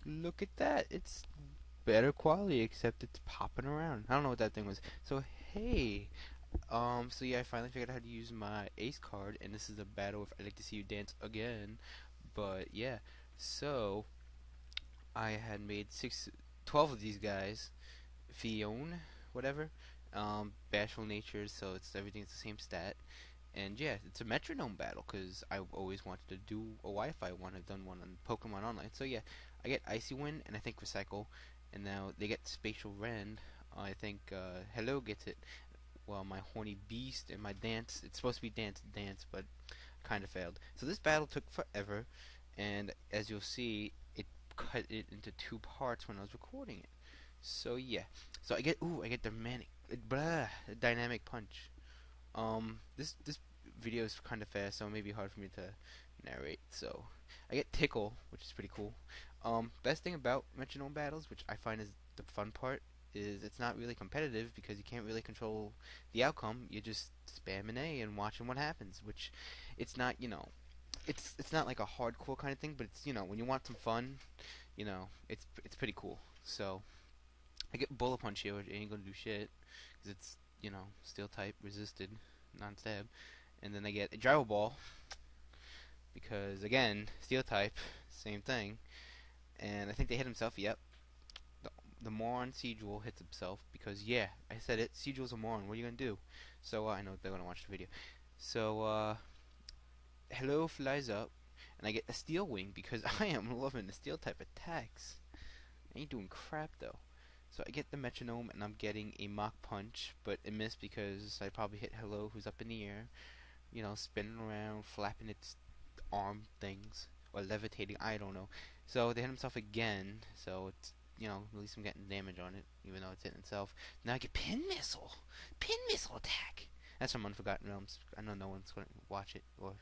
Look at that. It's better quality, except it's popping around. I don't know what that thing was. So hey, so yeah, I finally figured out how to use my ace card, and this is a battle with I'd like to see you dance again. But yeah, so I had made 12 of these guys. Fion, whatever. Bashful natures, so it's everything's the same stat. And yeah, it's a metronome battle because I always wanted to do a Wi-Fi one. I've done one on Pokemon Online. So yeah, I get Icy Wind and I think Recycle, and now they get Spatial Rend. I think Hello gets it. Well, my Horny Beast and my Dance. It's supposed to be Dance, but kind of failed. So this battle took forever, and as you'll see, it cut it into two parts when I was recording it. So yeah, so I get the manic, dynamic punch. This video is kind of fast, so it may be hard for me to narrate. So I get tickle, which is pretty cool. Best thing about metronome battles, which I find is the fun part, is it's not really competitive because you can't really control the outcome. You're just spamming A and watching what happens, which it's not, it's not like a hardcore kind of thing, but it's, when you want some fun, it's pretty cool. So I get bullet punch here, which ain't gonna do shit because it's, steel type resisted, non-stab, and then I get a gyro ball because again, steel type, same thing, and I think they hit himself. Yep, the moron Siegel hits himself because yeah, I said it. Siegel's a moron. What are you gonna do? So I know they're gonna watch the video. So hello flies up, and I get a steel wing because I am loving the steel type attacks. I ain't doing crap though. So I get the metronome and I'm getting a mock punch, but it missed because I probably hit hello, who's up in the air, spinning around, flapping its arm things, or levitating, I don't know. So they hit himself again, so it's, at least I'm getting damage on it, even though it's hitting itself. Now I get pin missile attack. That's from Unforgotten Realms. I know no one's going to watch it, or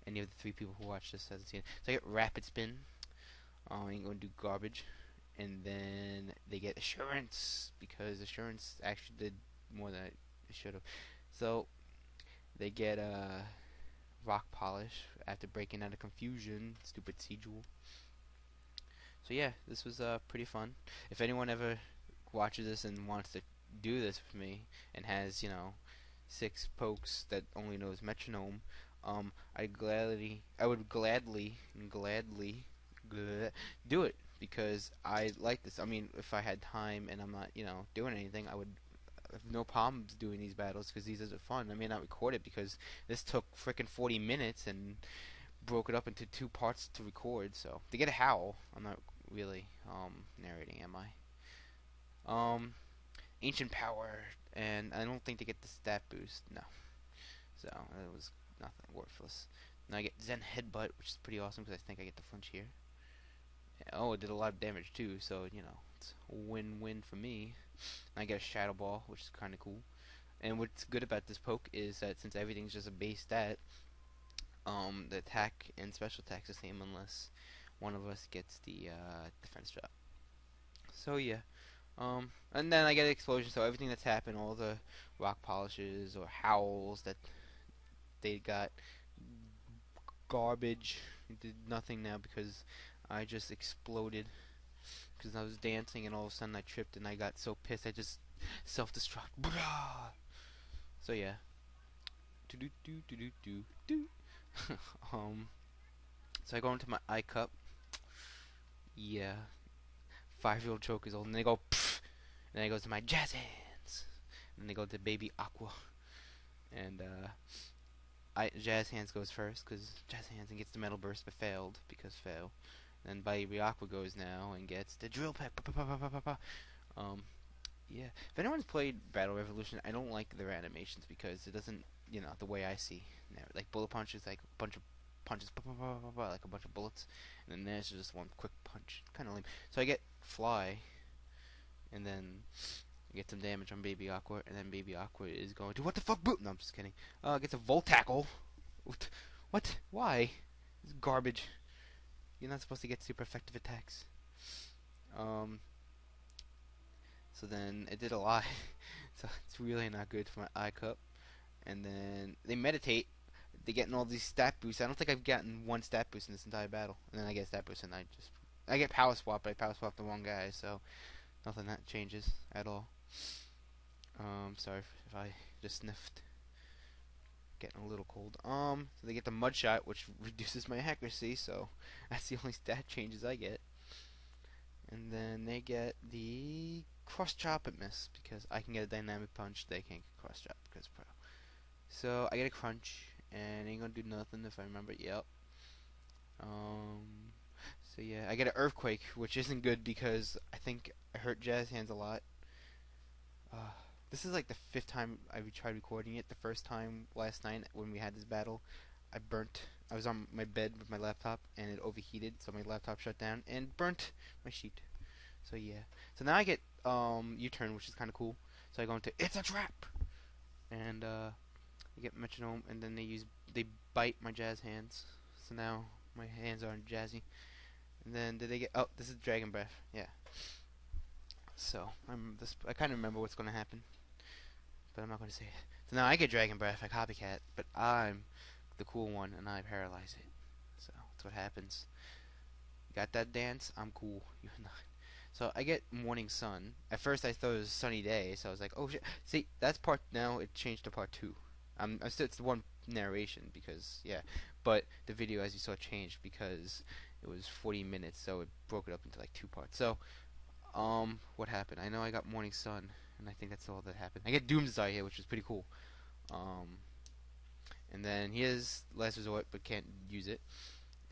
any of the 3 people who watch this hasn't seen it. So I get rapid spin. I ain't going to do garbage. And then they get assurance because assurance actually did more than it should have. So they get rock polish after breaking out of confusion. Stupid Sigil. So yeah, this was pretty fun. If anyone ever watches this and wants to do this with me and has 6 pokes that only knows metronome, I would gladly do it because I like this. I mean, if I had time and I'm not, doing anything, I would have no problems doing these battles because these are fun. I may not record it because this took frickin' 40 minutes and broke it up into 2 parts to record. So to get a howl, I'm not really narrating, am I? Ancient power, and I don't think they get the stat boost. No, so it was nothing, worthless. Now I get Zen headbutt, which is pretty awesome because I think I get the flinch here. Oh, it did a lot of damage too, so it's a win-win for me. I get a Shadow Ball, which is kind of cool. And what's good about this poke is that since everything's just a base stat, the attack and special attack's the same unless one of us gets the defense drop. So yeah, and then I get an explosion. So everything that's happened, all the rock polishes or howls that they got, garbage. It did nothing now because I just exploded because I was dancing and all of a sudden I tripped and I got so pissed I just self-destruct. So yeah. So I go into my eye cup. Yeah. 5-year-old joke is old. And they go pfft. And then it goes to my jazz hands. And then they go to baby aqua. And jazz hands goes first because jazz hands and gets the metal burst but failed because fail. And Baby Aqua goes now and gets the drill peck. Yeah. If anyone's played Battle Revolution, I don't like their animations because it doesn't, the way I see. Like bullet punch is like a bunch of punches, like a bunch of bullets, and then there's just one quick punch. Kind of lame. So I get Fly, and then I get some damage on Baby Aqua, and then Baby Aqua is going to what the fuck? Boot? No, I'm just kidding. Gets a Volt Tackle. What? Why? It's garbage. You're not supposed to get super effective attacks. So then it did a lot. So it's really not good for my eye cup. And then they meditate. They getting all these stat boosts. I don't think I've gotten one stat boost in this entire battle. And then I get a stat boost and I just I get power swap, but I power swap the wrong guy, so nothing that changes at all. Sorry if I just sniffed. Getting a little cold. So they get the mud shot, which reduces my accuracy, so that's the only stat changes I get. And then they get the cross chop and miss because I can get a dynamic punch. They can't get cross chop because pro. So I get a crunch, and ain't gonna do nothing if I remember. Yep. So yeah, I get an earthquake, which isn't good because I think I hurt Jazz Hands a lot. Uh, this is like the 5th time I tried recording it. The first time last night when we had this battle, I was on my bed with my laptop and it overheated, so my laptop shut down and burnt my sheet. So yeah. So now I get U-turn, which is kind of cool. So I go into it's a trap, and I get Metronome, and then they bite my Jazz Hands. So now my hands aren't jazzy. And then did they get? Oh, this is Dragon Breath. Yeah. So I kind of remember what's gonna happen, but I'm not gonna say it. So now I get Dragon Breath, I copycat, but I'm the cool one, and I paralyze it. So that's what happens. Got that dance? I'm cool. You're not. So I get Morning Sun. At first I thought it was a sunny day, so I was like, oh shit. See, that's part. Now it changed to part 2. I'm still it's the one narration because yeah, but the video as you saw changed because it was 40 minutes, so it broke it up into like 2 parts. So what happened? I know I got Morning Sun, and I think that's all that happened. I get Doomsday here, which is pretty cool. And then he has Last Resort, but can't use it.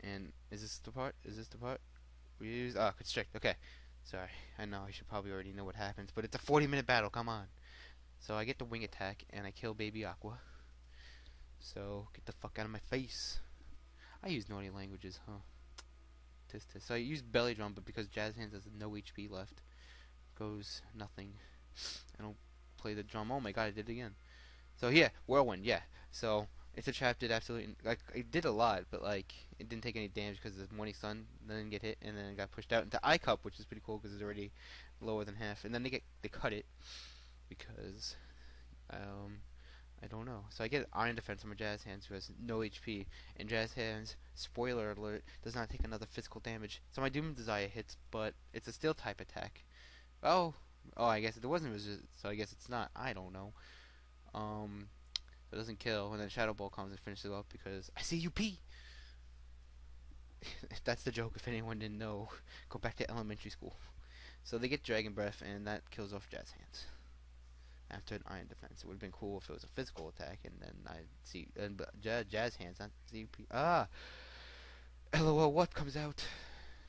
And is this the part? Is this the part? We use Constrict. Okay. Sorry. I know I should probably already know what happens, but it's a 40-minute battle. Come on. So I get the wing attack, and I kill Baby Aqua. So get the fuck out of my face. I use naughty languages, huh? Tis tis. So I use belly drum, but because Jazz Hands has no HP left, goes nothing. I don't play the drum. Oh my god, I did it again. So yeah, whirlwind. Yeah. So it's a trap. Did absolutely like it did a lot, but like it didn't take any damage because the Morning Sun didn't get hit, and then it got pushed out into I Cup, which is pretty cool because it's already lower than half. And then they cut it because I don't know. So I get Iron Defense on my Jazz Hands, who has no HP, and Jazz Hands, spoiler alert, does not take another physical damage. So my Doom Desire hits, but it's a Steel type attack. Oh, I guess it wasn't resist, so I guess it's not. I don't know. It doesn't kill, and then Shadow Ball comes and finishes it up because I see UP. That's the joke. If anyone didn't know, go back to elementary school. So they get Dragon Breath, and that kills off Jazz Hands. After an Iron Defense, it would have been cool if it was a physical attack, and then I'd see Jazz Hands, not CP. LOL, what comes out?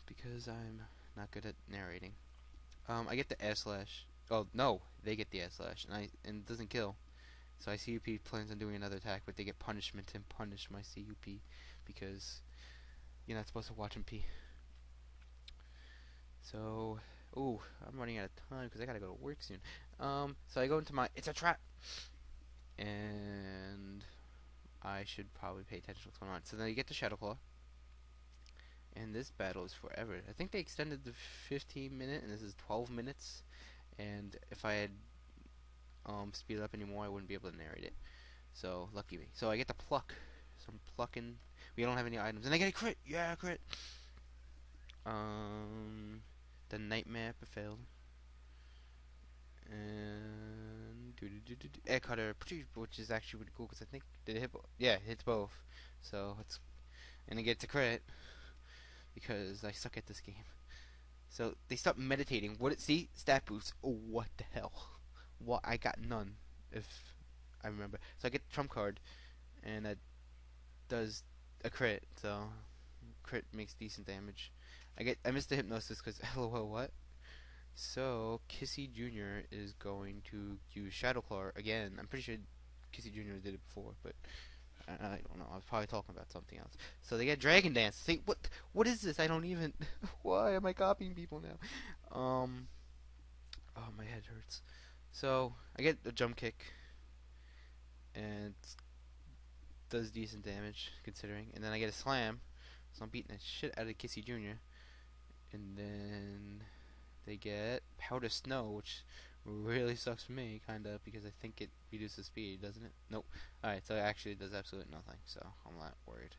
Because I'm not good at narrating. I get the air slash. Oh no, they get the air slash, and it doesn't kill. So I CUP plans on doing another attack, but they get punishment and punish my CUP because you're not supposed to watch him pee. So, ooh, I'm running out of time because I gotta go to work soon. So I go into my it's a trap, and I should probably pay attention to what's going on. So then you get the Shadow Claw, and this battle is forever. I think they extended the 15-minute, and this is 12 minutes. And if I had speed it up anymore, I wouldn't be able to narrate it. So lucky me. So I get the pluck. So I'm plucking. We don't have any items, and I get a crit. Yeah, crit. The Nightmare failed. And air cutter, which is actually pretty cool because I think did it hit? Yeah, it hits both. So it's and it gets a crit because I suck at this game. So they stop meditating. See stat boost. Oh, what the hell? What I got none if I remember. So I get the trump card, and that does a crit. So crit makes decent damage. I missed the hypnosis because lol what? So Kissy Jr. is going to use Shadow Claw again. I'm pretty sure Kissy Jr. did it before, but I don't know. I was probably talking about something else. So they get Dragon Dance. See what is this? I don't even. Why am I copying people now? Oh, my head hurts. So I get a jump kick, and it does decent damage considering. And then I get a slam, so I'm beating the shit out of Kissy Jr. And then they get Powder Snow, which really sucks for me, kinda, because I think it reduces speed, doesn't it? Nope. Alright, so it actually does absolutely nothing, so I'm not worried.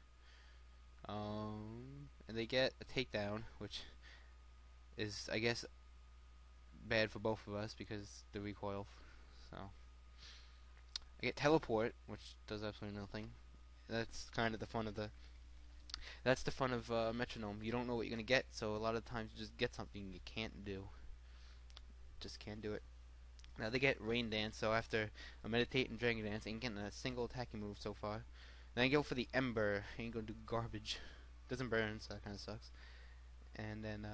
And they get a takedown, which is, I guess, bad for both of us because the recoil. So I get teleport, which does absolutely nothing. That's kind of the fun of the. That's the fun of Metronome. You don't know what you're gonna get, so a lot of times you just get something you can't do. Just can't do it. Now they get Rain Dance, so after a Meditate and Dragon Dance, ain't getting a single attacking move so far. Then I go for the Ember, ain't gonna do garbage. Doesn't burn, so that kind of sucks. And then,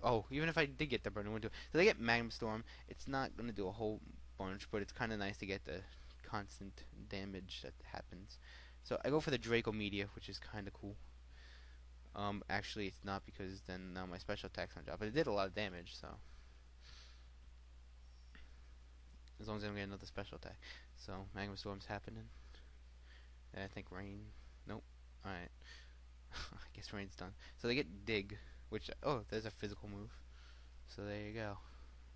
oh, even if I did get the burn, it wouldn't do it. So they get Magma Storm. It's not gonna do a whole bunch, but it's kind of nice to get the constant damage that happens. So I go for the Draco Media, which is kind of cool. Actually, it's not because then now my special attack's on job, but it did a lot of damage, so. As long as I don't get another special attack. So, Magma Storm's happening. And I think Rain. Nope. Alright. I guess Rain's done. So they get Dig, which. Oh, there's a physical move. So there you go.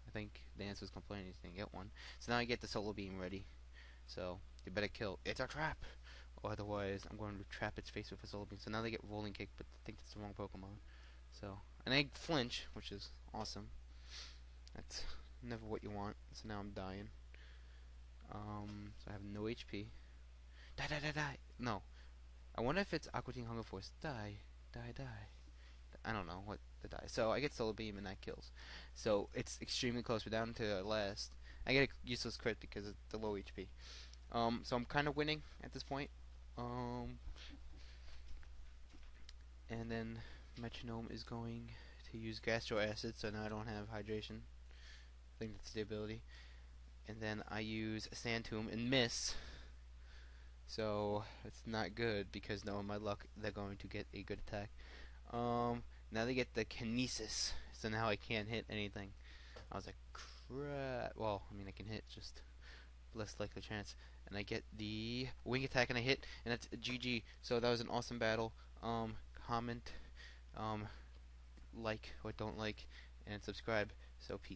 I think Dance was complaining he didn't get one. So now I get the Solar Beam ready. So, you better kill. It's a trap! Or otherwise, I'm going to trap its face with a Solar Beam. So now they get Rolling Kick, but I think that's the wrong Pokemon. So, and I flinch, which is awesome. That's never what you want. So now I'm dying. So I have no HP. Die, die, die, die. No. I wonder if it's Aqua Teen Hunger Force. Die, die, die. I don't know what to die. So I get Solar Beam and that kills. So it's extremely close. We're down to last. I get a useless crit because of the low HP. So I'm kind of winning at this point. And then Metronome is going to use Gastro Acid, so now I don't have hydration. I think that's the ability. And then I use a Sand Tomb and miss. So it's not good because knowing my luck, they're going to get a good attack. Now they get the Kinesis, so now I can't hit anything. I was like, crap. Well, I mean I can hit, just less likely chance. And I get the Wing Attack and I hit, and that's a GG. So that was an awesome battle. Comment, like or don't like, and subscribe. So peace.